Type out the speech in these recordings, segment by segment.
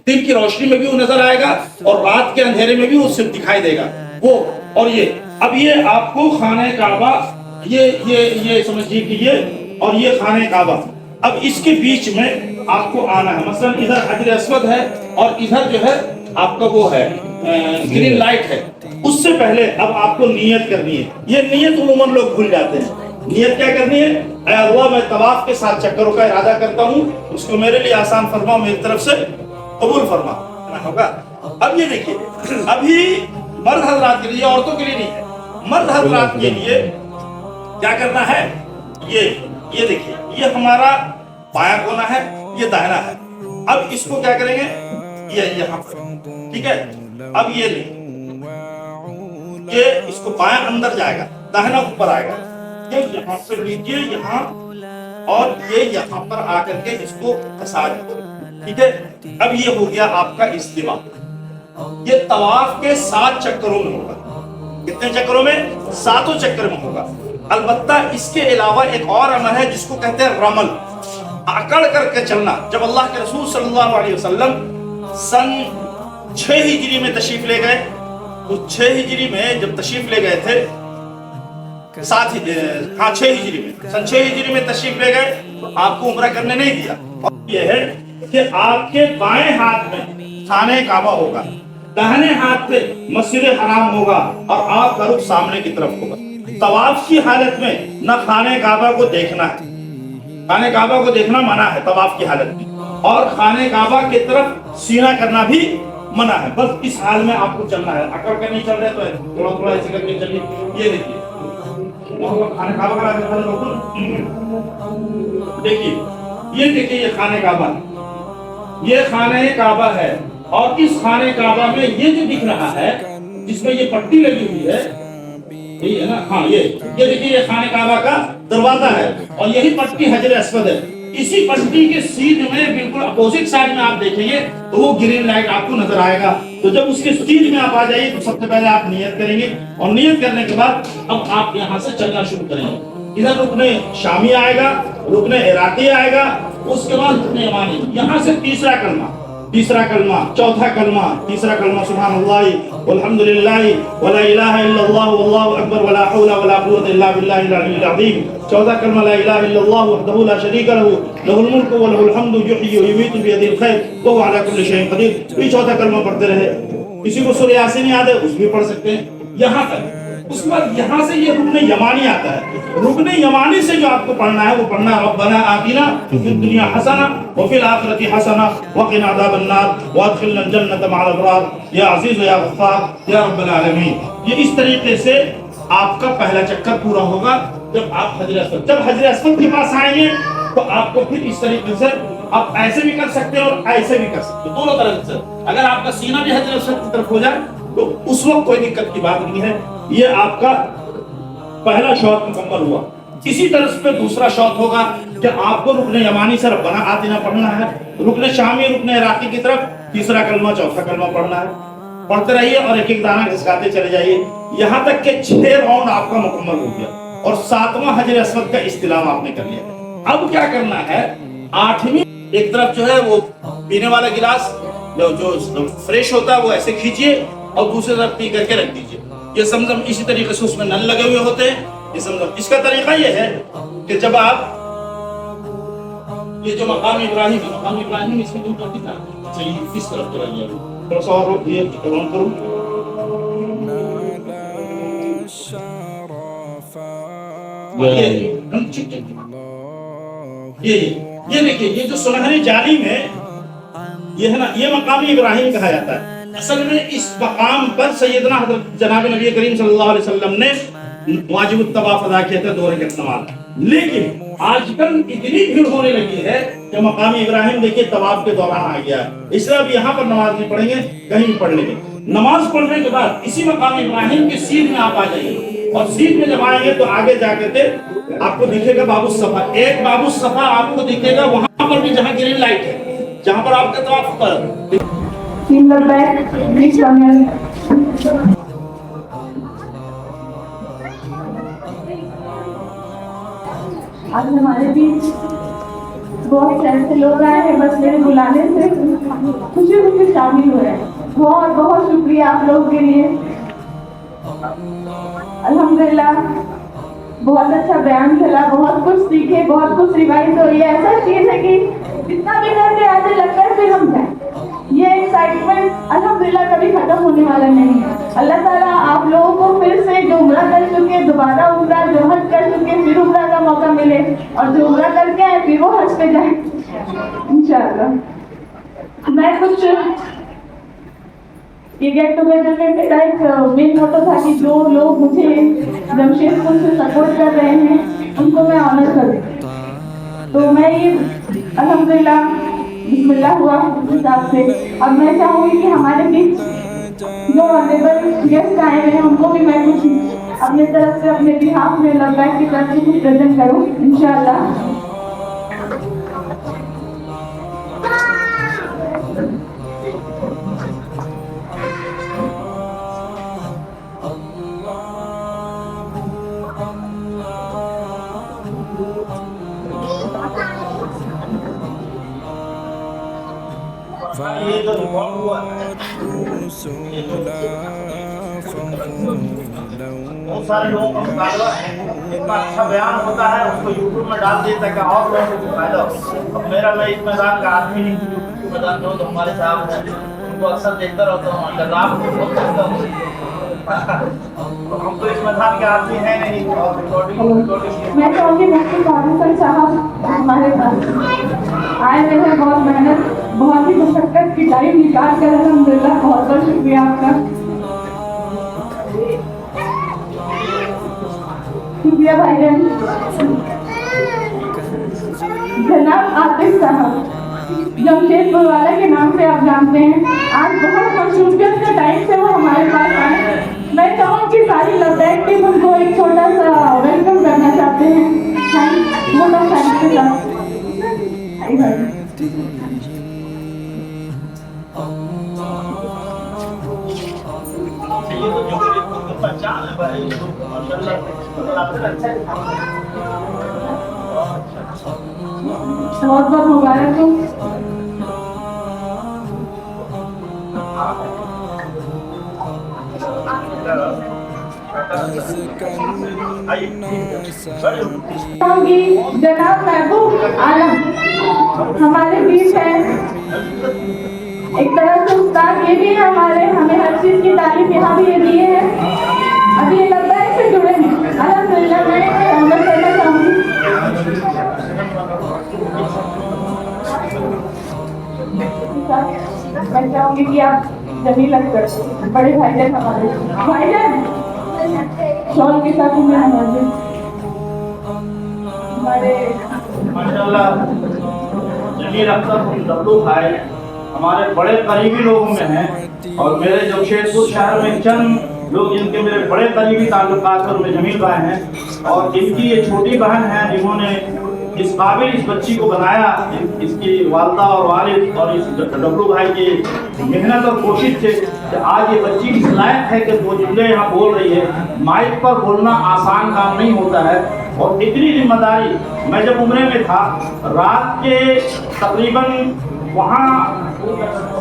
دن کی روشنی میں بھی وہ نظر آئے گا اور رات کے اندھیرے میں بھی وہ صرف دکھائی دے گا وہ. اور یہ اب یہ آپ کو خانہ کعبہ یہ سمجھیے کہ یہ اور یہ خانہ کعبہ، اب اس کے بیچ میں آپ کو آنا ہے. مثلا ادھر حجر اسود ہے اور ادھر جو ہے آپ کا وہ ہے گرین لائٹ ہے. اس سے پہلے اب آپ کو نیت کرنی ہے. یہ نیت عموماً لوگ بھول جاتے ہیں. نیت کیا کرنی ہے؟ اے اللہ میں طواف کے ساتھ چکروں کا ارادہ کرتا ہوں، اس کو میرے لیے آسان فرما، میری طرف سے قبول فرما. ہوگا. اب یہ دیکھیے ابھی مرد حضرات کے لیے، عورتوں کے لیے نہیں ہے، مرد حضرات کے لیے کیا کرنا ہے؟ یہ دیکھیے یہ ہمارا بایاں کونا ہے، یہ داہنا ہے. اب اس کو کیا کریں گے؟ یہ یہاں پر ٹھیک ہے. اب یہ لیں کہ اس کو بایاں اندر جائے گا، داہنا اوپر آئے گا. یہ یہاں سے لیجیے یہاں اور یہ یہاں پر آ کر کے اس کو پھنسا دیجیے. ٹھیک ہے. اب یہ ہو گیا آپ کا اجتماع. یہ طواف کے 7 چکروں میں ہوگا. کتنے چکروں میں؟ 7 چکر میں ہوگا. البتہ اس کے علاوہ ایک اور عمل ہے جس کو کہتے ہیں رمل، اکڑ کر کے چلنا. جب اللہ کے رسول صلی اللہ علیہ وسلم سن 6 ہجری میں تشریف لے گئے، تو 6 ہجری میں جب تشریف لے گئے تھے 6 ہجری میں، سن 6 ہجری میں تشریف لے گئے تو آپ کو عمرہ کرنے نہیں دیا. اور یہ ہے کہ آپ کے بائیں ہاتھ میں خانہ کعبہ ہوگا، داہنے ہاتھ پہ مسجد حرام ہوگا اور آپ کا رخ سامنے کی طرف ہوگا. طواف کی حالت میں نہ خانہ کعبہ کو دیکھنا ہے، خانہ کعبہ کو دیکھنا منع ہے طواف کی حالت میں، اور خانہ کعبہ کی طرف سینہ کرنا بھی منع ہے. بس اس حال میں آپ کو چلنا ہے. اکڑ کے نہیں چل رہے تو تھوڑا تھوڑا ایسے کر کے چلیے. یہ دیکھیے خانہ کعبہ کا دیکھیے، یہ دیکھیے یہ خانہ کعبہ، یہ خانہ کعبہ ہے. اور اس خانہ کعبہ میں یہ جو دکھ رہا ہے جس میں یہ پٹی لگی ہوئی ہے، یہی ہے نا؟ ہاں یہ دیکھیے یہ خانہ کعبہ کا دروازہ ہے اور یہی پٹی حجر اسود ہے. اسی پٹی کے سیدھ میں بالکل اپوزٹ سائڈ میں آپ دیکھیں گے تو وہ گرین لائٹ آپ کو نظر آئے گا. تو جب اس کے سیدھ میں آپ آ جائیے تو سب سے پہلے آپ نیت کریں گے اور نیت کرنے کے بعد اب آپ یہاں سے چلنا شروع کریں گے. ادھر رکن شامی آئے گا، رکن عراقی آئے گا، اس کے بعد رکن یمانی. یہاں سے تیسرا کلمہ، چوتھا کلمہ، تیسرا کلمہ سبحان اللہ والحمد للہ ولا الہ الا اللہ واللہ اکبر ولا حول ولا قوة الا باللہ العلی العظیم. چوتھا کلمہ لا الہ الا اللہ وحدہ لا شریک لہ لہ الملک وله الحمد یحیی ویمیت بیدہ الخیر وهو علی کل شیء قدیر. یہ چوتھا کلمہ پڑھتے رہے. کسی کو سورہ یاسین یاد ہے اس بھی پڑھ سکتے ہیں یہاں تک. اس کے بعد یہاں سے یہ رکن یمانی آتا ہے. رکن یمانی سے جو آپ کو پڑھنا ہے وہ پڑھنا ہے ربنا آتنا فی الدنیا حسنہ وفی الآخرۃ حسنہ وقنا عذاب النار وادخلنا الجنۃ مع الابرار یا عزیز یا غفار یا رب العالمین. یہ اس طریقے سے آپ کا پہلا چکر پورا ہوگا. جب آپ حجر اسود کے پاس آئیں گے تو آپ کو پھر اس طریقے سے آپ ایسے بھی کر سکتے ہیں اور ایسے بھی کر سکتے ہیں، دونوں طرح سے. اگر آپ کا سینہ بھی حجر اسود کی طرف ہو جائے تو اس وقت کوئی دقت کی بات نہیں ہے. یہ آپ کا پہلا شوط مکمل ہوا. اسی طرح پہ دوسرا شوط ہوگا کہ آپ کو رکن یمانی سے ربنا آتنا پڑھنا ہے، رکن شامی رکن عراقی کی طرف تیسرا کلمہ چوتھا کلمہ پڑھنا ہے. پڑھتے رہیے اور ایک ایک دانہ گھسکاتے چلے جائیے یہاں تک کہ 6 راؤنڈ آپ کا مکمل ہو گیا اور 7واں حجر اسود کا استلام آپ نے کر لیا. اب کیا کرنا ہے؟ 8ویں ایک طرف جو ہے وہ پینے والا گلاس جو فریش ہوتا ہے وہ ایسے کھینچیے اور دوسری طرف پی کر کے رکھ دیجیے. یہ زمزم اسی طریقے سے اس میں نل لگے ہوئے ہوتے ہیں. یہ زمزم اس کا طریقہ یہ ہے کہ جب آپ یہ جو مقام ابراہیم اس میں دودھ ہوتی نا، چلیے اس طرف تو رہیے تھوڑا سا اور یہ کروں یہ دیکھیے یہ جو سنہری جالی میں یہ ہے نا، یہ مقام ابراہیم کہا جاتا ہے. اصل میں اس مقام پر سیدنا حضرت جناب نبی کریم صلی اللہ علیہ وسلم نے واجب الطواف ادا کیا تھا 2 رکعت نماز. لیکن آج کل اتنی بھیڑ ہونے لگی ہے کہ مقام ابراہیم دیکھیے طواف کے دوران آ گیا ہے، اس لیے اب یہاں پر نماز نہیں پڑھیں گے، کہیں بھی پڑھ لیں گے. نماز پڑھنے کے بعد اسی مقام ابراہیم کے سیدھ میں آپ آ جائیے اور سیدھ میں جب آئیں گے تو آگے جا کے آپ کو دکھے گا باب الصفا. ایک باب الصفا آپ کو دکھے گا وہاں پر بھی جہاں گرین لائٹ ہے، جہاں پر آپ کا طواف پر آج ہمارے بیچ بہت شہر سے لوگ آئے ہیں، بس میرے بلانے سے خوشی خوشی شامل ہوئے ہیں. بہت بہت شکریہ آپ لوگوں کے لیے. الحمدللہ بہت اچھا بیان چلا، بہت کچھ سیکھے، بہت کچھ ریوائز ہوئی. ایسا چیز ہے کہ جتنا بھی کر کے آگے لگتا ہے پھر ہم جائیں. یہ ایکسائٹمنٹ الحمدللہ کبھی ختم ہونے والا نہیں ہے. اللہ تعالیٰ آپ لوگوں کو پھر سے جو عمرہ کر چکے دوبارہ عمرہ، جو حج کر چکے پھر عمرہ کا موقع ملے، اور جو عمرہ کر کے آئے پھر وہ حج پہ جائیں انشاءاللہ. میں کچھ یہ گیٹ ٹوگیدر میں میرا ایک مین موٹو تھا کہ جو لوگ مجھے جمشید پور سے سپورٹ کر رہے ہیں ان کو میں آنر کروں. تو میں یہ الحمدللہ بسم اللہ ہوا اس حساب سے. اب میں چاہوں گی کہ ہمارے بیچ جو آنریبل گیسٹ آئے ہیں ان کو بھی میں کچھ اپنے طرف سے اپنے بہاف میں لبیک کی طرف سے کچھ پریزنٹ کروں انشاءاللہ. بہت سارے لوگوں کا مطالبہ ہے، اتنا اچھا بیان ہوتا ہے اس کو یوٹیوب میں ڈال دیے تاکہ اور لوگوں کو فائدہ ہو. اب میرا میں اس میدان کا آدمی نہیں، یوٹیوب کے میدان میں تو ہمارے صاحب ہیں ان کو اکثر دیکھتا رہتا ہوں، اللہ کو بہت دیکھتا ہوں. ہم تو اس میدان کے آدمی ہیں نہیں. میں چاہوں گی مفتی فاروق صاحب ہمارے پاس آئے ہوئے ہیں، بہت محنت بہت ہی مشقت کی ٹائم نکال کر الحمدللہ. بہت بہت شکریہ آپ کا. شکریہ بھائی جان. جناب عاطف صاحب جمشید پور والا کے نام سے آپ جانتے ہیں، آج بہت مصروفیت کے ٹائم سے وہ ہمارے پاس آئے. میں چاہوں کہ ساری لبیک ٹیم ان کو ایک چھوٹا سا ویلکم کرنا چاہتے ہیں. موٹا تھینک کے ساتھ. بہت بہت مبارک ہو. جناب محبوب عالم ہمارے بیچ ہیں، ایک طرح سے استاد یہ بھی ہے ہمارے، ہمیں ہر چیز کی تعلیم یہاں بھی یہ دیے ہیں. ابھی یہ لبیک سے جڑے ہیں الحمدللہ. میں عمر کرنا چاہوں گی. میں چاہوں گی کہ آپ جمیل اختر بڑے بھائی جان ہمارے بھائی جان شال کے ساتھ میں ہمارے ماشاءاللہ جمیل اختر ڈبلو بھائی ہمارے بڑے قریبی لوگوں میں ہیں، اور میرے جمشید پور شہر میں چند لوگ جن کے میرے بڑے قریبی تعلقات اور میں جمیل بھائی ہیں، اور جن کی یہ چھوٹی بہن ہے جنہوں نے اس قابل اس بچی کو بنایا. اس کی والدہ اور والد اور اس ڈبلو بھائی کی محنت اور کوشش سے کہ آج یہ بچی اس لائق ہے کہ وہ جملے یہاں بول رہی ہے. مائک پر بولنا آسان کام نہیں ہوتا ہے، اور اتنی ذمہ داری. میں جب عمرے میں تھا رات کے تقریباً وہاں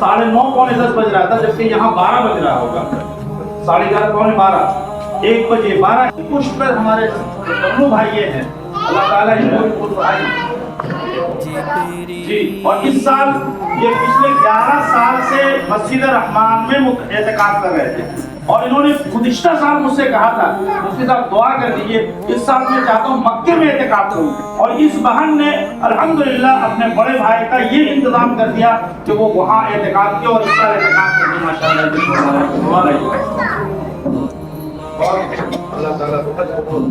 9:30 پونے 10 بج رہا تھا، جبکہ یہاں 12 بج رہا ہوگا، 11:30 پونے 12 1 بجے 12 پشت پر ہمارے ڈبلو بھائی یہ ہیں. اللہ تعالیٰ ان کو دعائیں. جی اور اس سال یہ پچھلے 11 سال سے مسجد رحمان میں اعتکاف کر رہے تھے، اور انہوں نے گزشتہ سال مجھ سے کہا تھا اس کے ساتھ دعا کر دیجیے اس سال میں چاہتا ہوں مکے میں اعتکاف کروں. اور اس بہن نے الحمدللہ اپنے بڑے بھائی کا یہ انتظام کر دیا کہ وہ وہاں اعتکاف کیا، اور اس سال اعتکاف کر دیا. ماشاءاللہ اور اللہ تعالیٰ بہت قبول.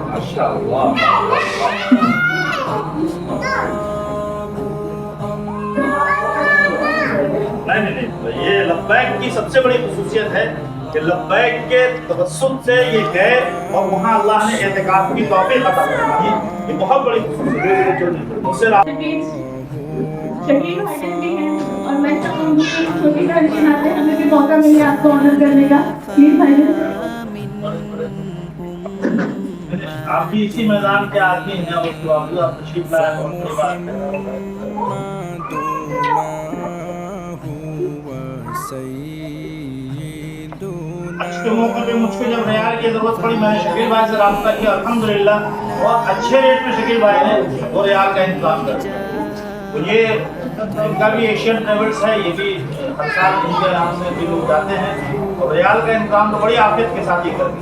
ماشاءاللہ نہیں، یہ لبیک کی سب سے بڑی خصوصیت ہے کہ لبیک کے توسط سے یہ گئے اور وہاں اللہ نے اعتکاف کی توفیق عطا فرمائی. یہ بہت بڑی خصوصیت ہے. شکیل بھائی بھی ہیں، اور میں چاہوں گی کہ چھوٹی بہن کے ناطے ہمیں بھی موقع ملے آپ کو آنر کرنے کا. پلیز بھائی آپ بھی اسی میدان کے آدمی ہیں اور جو آپ تشریف لائے بہت بڑی بات ہے. آج کے موقع پہ مجھ کو جب ریال کی ضرورت پڑی میں نے شکیل بھائی سے رابطہ کیا. الحمدللہ بہت اچھے ریٹ میں شکیل بھائی نے وہ ریال کا انتظام کر دیا. تو یہ ان کا بھی ایشین ٹریولز ہے, یہ بھی ہر سال ان کے نام سے بھی لوگ جاتے ہیں. تو ریال کا انتظام تو بڑی عافیت کے ساتھ ہی کر دی.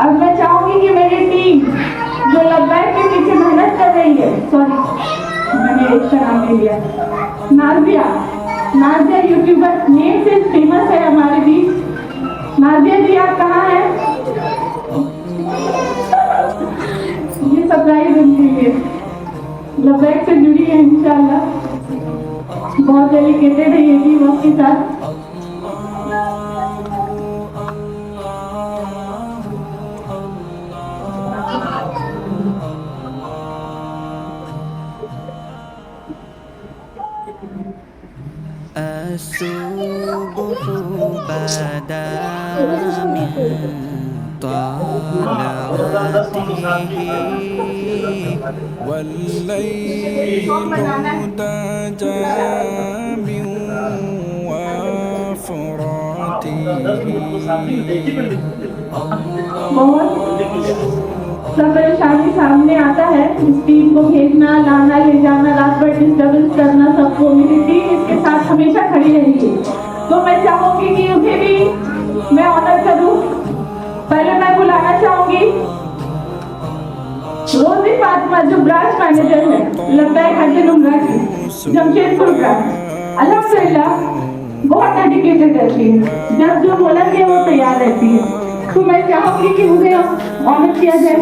اب میں چاہوں گی کہ میری ٹیم جو لبیک کے پیچھے محنت کر رہی ہے, سوری میں نے اس کا نام لے لیا, نازیہ یوٹیوبر نیم سے فیمس ہے ہمارے بیچ. نازیہ جی آپ کہاں ہیں؟ یہ سرپرائز ان کے لیے لبیک سے جڑی ہے انشاءاللہ. بہت ڈیلیکیٹڈ ہے یہ بھی وقت کے ساتھ. الصبح بدا من طلعته والليل دجى من وفراته. سب پریشانی سامنے آتا ہے, اس ٹیم کو بھیجنا, لانا, لے جانا, رات بھر ڈسٹربنس کرنا, سب کو. میری ٹیم اس کے ساتھ ہمیشہ کھڑی رہے گی. تو میں چاہوں گی کہ انہیں بھی میں آنر کروں. پہلے میں بلانا چاہوں گی روزی فاطمہ جو برانچ مینیجر ہے لبیک حج عمرہ کی جمشید پور کا. الحمدللہ بہت ڈیڈیکیٹڈ رہتی ہے, جب جو بولا کہ وہ تیار رہتی ہے. تو میں چاہوں گی کہ مجھے آنر کیا جائے.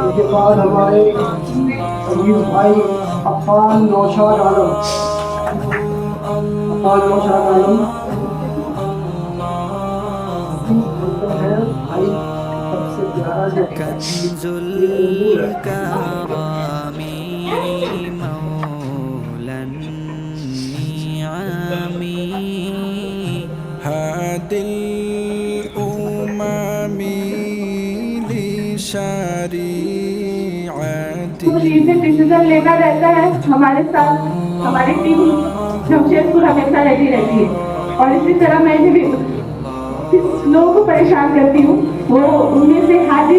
اس کے بعد ہمارے عزیز بھائی عفان نوشاد عالم کنز الکرام مولا النعم هادي الأمم لشريعته. ڈیسیزن لینا رہتا ہے ہمارے ساتھ. ہماری ٹیم جمشید پور ہمیشہ ریڈی رہتی ہے. اور اسی طرح میں بھی لوگوں کو پریشان کرتی ہوں. وہ ان میں سے ہادی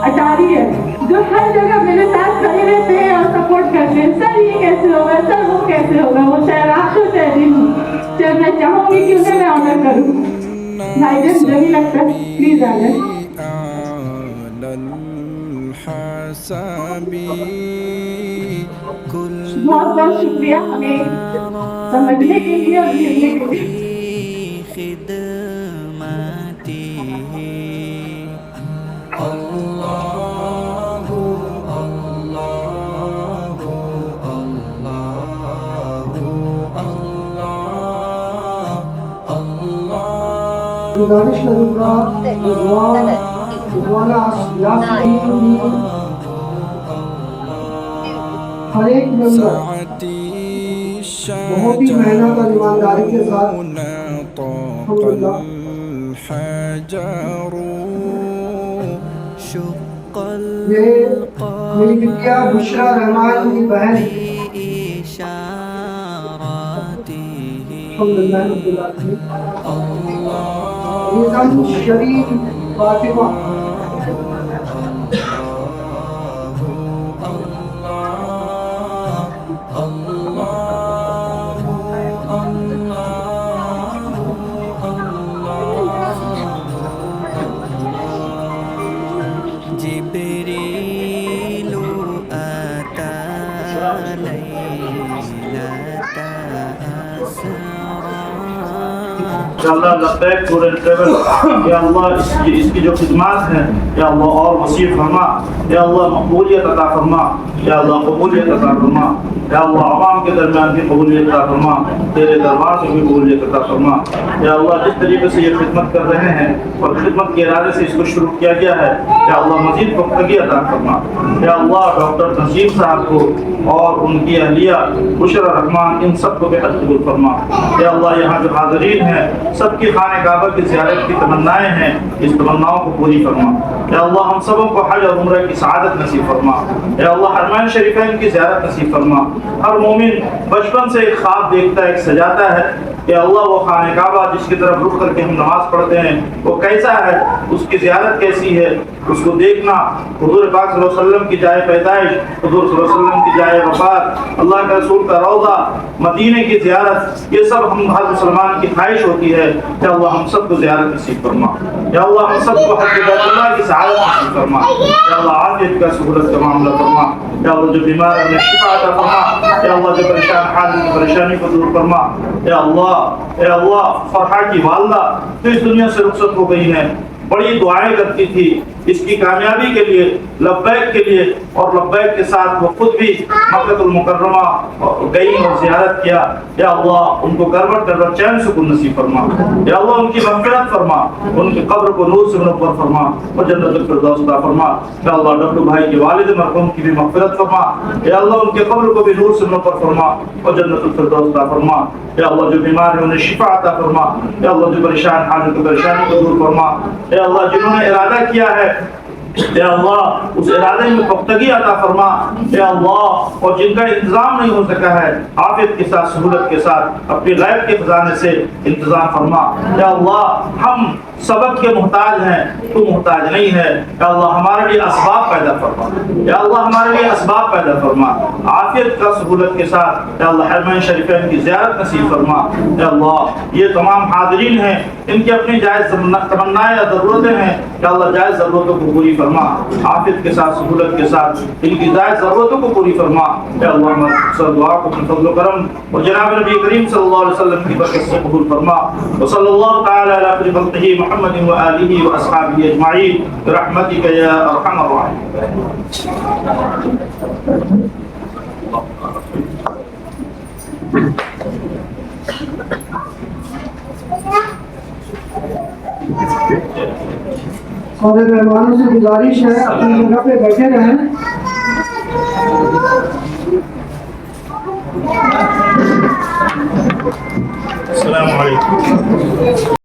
اٹاری ہے جو ہر جگہ میرے ساتھ کھڑے رہتے ہیں اور سپورٹ کرتے ہیں. سر یہ کیسے ہوگا, سر وہ کیسے ہوگا. وہ چاہے رات کو چاہے دن ہو. چاہے میں چاہوں گی کہ انہیں میں آنر کروں. بھائی جان جو بھی لگتا ہے پلیز آ جائیں. بہت بہت شکریہ ہمیں سمجھنے کے لیے اور سننے کے لیے. گزارش کروں گا ہر ایک ممبر بہت ہی محنت اور ایمانداری کے ساتھ یہ میری بٹیا بشرا رحمان کی بہن شریف فاطمہ جبریل أتى ليلة أسرى یا اللہ لبیک ٹور اینڈ ٹریول یا اللہ اس کی جو خدمات ہیں یا اللہ اور وسیع فرما یا اللہ مقبولیت عطا فرما یا اللہ قبولیت عطا فرما یا اللہ عوام کے درمیان بھی قبولیت عطا فرما تیرے دربار سے بھی قبولیت عطا فرما یا اللہ جس طریقے سے یہ خدمت کر رہے ہیں اور خدمت کے ارادے سے اس کو شروع کیا گیا ہے یا اللہ مزید پختگی عطا فرما یا اللہ ڈاکٹر نذیر صاحب کو اور ان کی اہلیہ بشرا رحمان ان سب کو بےحد قبول فرما یا اللہ یہاں جو حاضرین ہیں سب کی خانہ کعبہ کی زیارت کی تمنائیں ہیں اس تمناؤں کو پوری فرما یا اللہ ہم سبوں کو حج اور عمرہ کی سعادت نصیب فرما یا اللہ حرمین شریفین کی زیارت نصیب فرما ہر مومن بچپن سے ایک خواب دیکھتا ہے ایک سجاتا ہے کہ اللہ وہ خانہ کعبہ جس کی طرف رخ کر کے ہم نماز پڑھتے ہیں وہ کیسا ہے اس کی زیارت کیسی ہے اس کو دیکھنا حضور پاک صلی اللہ علیہ وسلم کی جائے پیدائش حضور صلی اللہ علیہ وسلم کی جائے وفات اللہ کے رسول کا روضہ مدینے کی زیارت یہ سب ہم ہر مسلمان کی خواہش ہوتی ہے کہ اللہ ہم سب کو زیارت نصیب فرما یا اللہ ہم سب کو حج بیت اللہ کی سعادت نصیب فرما یا اللہ عافیت کا سہولت کا معاملہ فرما یا اللہ جو بیمار ہے انہیں شفا عطا فرما یا اللہ جو پریشان حال کی پریشانی کو دور فرما یا اللہ فرحہ کی والدہ تو اس دنیا سے رخصت ہو گئی ہیں بڑی دعائیں کرتی تھی اس کی کامیابی کے لیے لبیک کے لیے اور لبیک کے ساتھ وہ خود بھی مکہ المکرمہ گئی اور زیارت کیا یا اللہ ان کو گربت گربت چین سکون نصیب فرما یا اللہ ان کی مغفرت فرما ان کی قبر کو نور سے منور فرما اور جنت الفردوس عطا فرما یا اللہ ڈبلو بھائی کے والد مرحوم کی بھی مغفرت فرما یا اللہ ان کے قبر کو بھی نور سے منور فرما اور جنت الفردوس عطا فرما یا اللہ جو بیمار ہیں انہیں شفا عطا فرما یا اللہ جو پریشان حال کی پریشانی کو دور فرما یا اللہ جنہوں نے ارادہ کیا ہے یا اللہ اس ارادے میں پختگی عطا فرما یا اللہ اور جن کا انتظام نہیں ہو سکا ہے عافیت کے ساتھ سہولت کے ساتھ اپنے غیب کے خزانے سے انتظام فرما یا اللہ ہم سبق کے محتاج ہیں تو محتاج نہیں ہے یا اللہ ہمارے لیے اسباب پیدا فرما یا اللہ ہمارے لیے اسباب پیدا فرما عافیت کا سہولت کے ساتھ یا اللہ حرمین شریفین کی زیارت نصیب فرما یا اللہ یہ تمام حاضرین ہیں ان کی اپنی جائز تمنائیں یا ضرورتیں ہیں یا اللہ جائز ضرورتوں کو پوری فرما عافیت کے ساتھ سہولت کے ساتھ ان کی جائز ضرورتوں کو پوری فرما یا اللہ ہماری دعا کو اپنے فضل و کرم اور جناب نبی کریم صلی اللہ علیہ وسلم کی برکت سے قبول فرما وصلی اللہ تعالی علی خیر خلقہ محمد و آلہ و اصحابہ اجمعین برحمتک یا ارحم الراحمین. سارے مہمانوں سے گزارش ہے اپنی جگہ پہ بیٹھے رہیں. السلام علیکم.